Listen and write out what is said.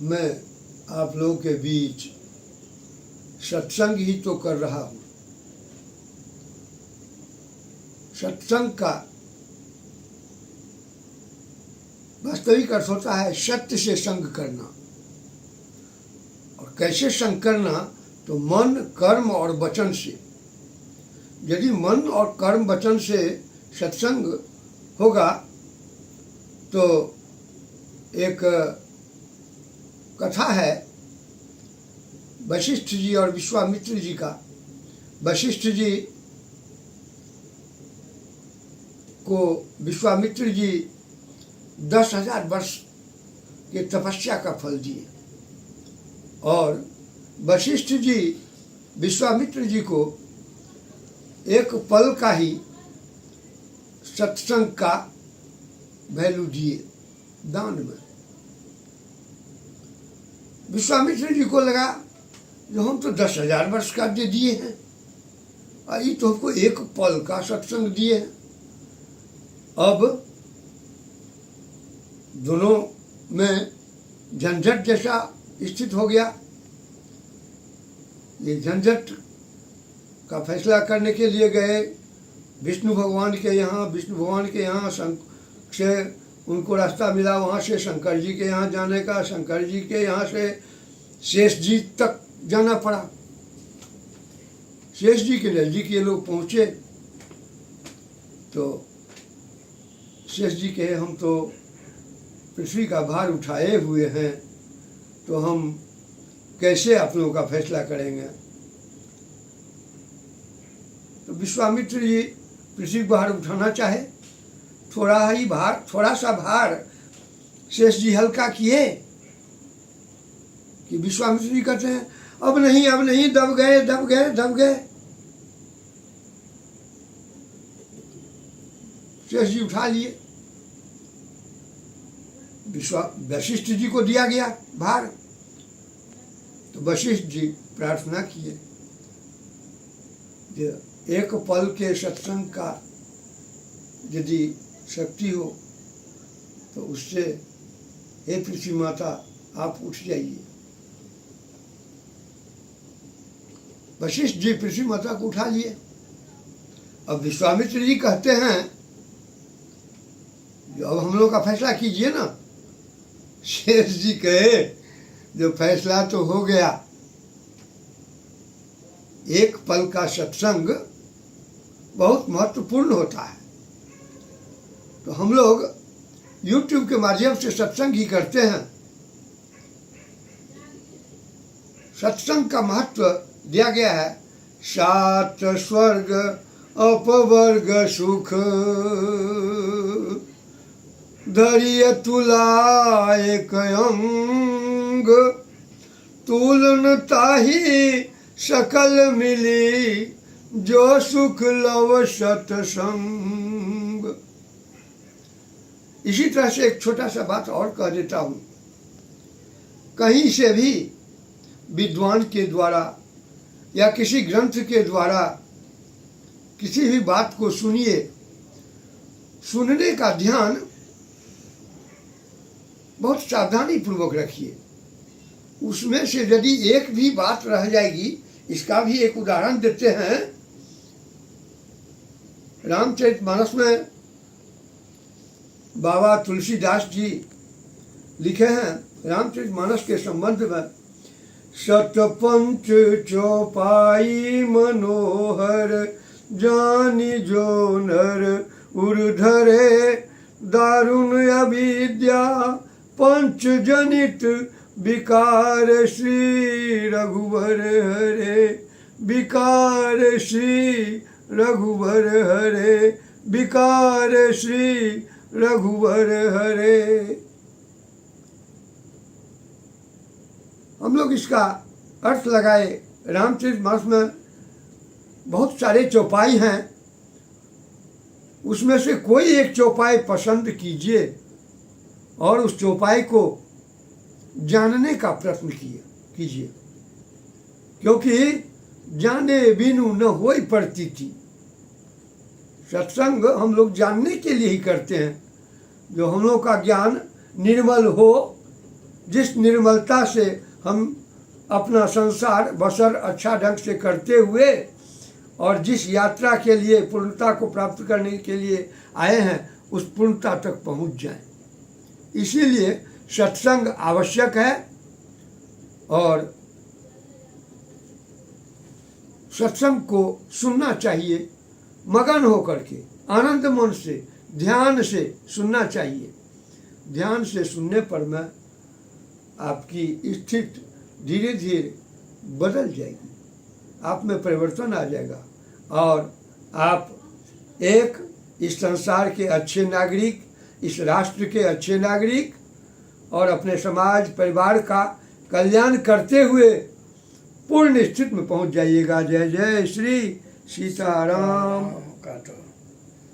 मैं आप लोगों के बीच सत्संग ही तो कर रहा हूँ। सत्संग का वास्तविक अर्थ होता है सत्य से संग करना। और कैसे संग करना? तो मन, कर्म और वचन से। यदि मन और कर्म वचन से सत्संग होगा तो एक कथा है वशिष्ठ जी और विश्वामित्र जी का। वशिष्ठ जी को विश्वामित्र जी 10,000 वर्ष के तपस्या का फल दिए और वशिष्ठ जी विश्वामित्र जी को एक पल का ही सत्संग का वैल्यू दिए दान में। विश्वामित्र जी को लगा जो हम तो 10,000 वर्ष का दे दिए हैं और ये तो हमको एक पल का सत्संग दिए हैं। अब दोनों में झंझट जैसा स्थित हो गया। ये झंझट का फैसला करने के लिए गए विष्णु भगवान के यहाँ। विष्णु भगवान के यहाँ से उनको रास्ता मिला, वहाँ से शंकर जी के यहाँ जाने का। शंकर जी के यहाँ से शेष जी तक जाना पड़ा। शेष जी के नज़दीक ये लोग पहुँचे तो शेष जी कहे हम तो पृथ्वी का भार उठाए हुए हैं, तो हम कैसे आप लोगों का फैसला करेंगे। तो विश्वामित्र जी पृथ्वी भार उठाना चाहे, थोड़ा सा भार शेष जी हल्का किए कि विश्वामित्र जी कहते हैं अब नहीं, दब गए। शेष जी उठा लिए। वशिष्ठ जी को दिया गया भार। तो वशिष्ठ जी प्रार्थना किए कि एक पल के सत्संग का यदि शक्ति हो तो उससे हे पृथ्वी माता आप उठ जाइए। वशिष्ठ जी पृथ्वी माता को उठा लिए। अब विश्वामित्र जी कहते हैं अब हम लोग का फैसला कीजिए ना। शेष जी कहे जो फैसला तो हो गया, एक पल का सत्संग बहुत महत्वपूर्ण होता है। तो हम लोग YouTube के माध्यम से सत्संग ही करते हैं। सत्संग का महत्व दिया गया है 7 स्वर्ग अपवर्ग सुख धरिय तुला एक अंग तुलन ताही सकल मिली जो सुख लव सत्संग। इसी तरह से एक छोटा सा बात और कह देता हूँ। कहीं से भी विद्वान के द्वारा या किसी ग्रंथ के द्वारा किसी भी बात को सुनिए, सुनने का ध्यान बहुत सावधानी पूर्वक रखिए। उसमें से यदि एक भी बात रह जाएगी, इसका भी एक उदाहरण देते हैं। रामचरितमानस में बाबा तुलसीदास जी लिखे हैं रामचरितमानस के संबंध में, शतपंच चौपाई मनोहर जानी जो नर उर्धरे दारुण अविद्या पंच जनित विकार श्री रघुवर हरे विकार श्री रघुवर हरे विकार श्री रघुवर हरे। हम लोग इसका अर्थ लगाए। रामचरितमानस में बहुत सारे चौपाई हैं, उसमें से कोई एक चौपाई पसंद कीजिए और उस चौपाई को जानने का प्रयत्न कीजिए, क्योंकि जाने बिनु न होई प्रतीति। सत्संग हम लोग जानने के लिए ही करते हैं। जो हम लोग का ज्ञान निर्मल हो, जिस निर्मलता से हम अपना संसार बसर अच्छा ढंग से करते हुए और जिस यात्रा के लिए पूर्णता को प्राप्त करने के लिए आए हैं उस पूर्णता तक पहुंच जाएं। इसीलिए सत्संग आवश्यक है और सत्संग को सुनना चाहिए, मगन होकर के आनंद मन से ध्यान से सुनना चाहिए। ध्यान से सुनने पर मैं आपकी स्थिति धीरे धीरे बदल जाएगी, आप में परिवर्तन आ जाएगा और आप एक इस संसार के अच्छे नागरिक, इस राष्ट्र के अच्छे नागरिक और अपने समाज परिवार का कल्याण करते हुए पूर्ण स्थिति में पहुंच जाइएगा। जय जय श्री सीताराम।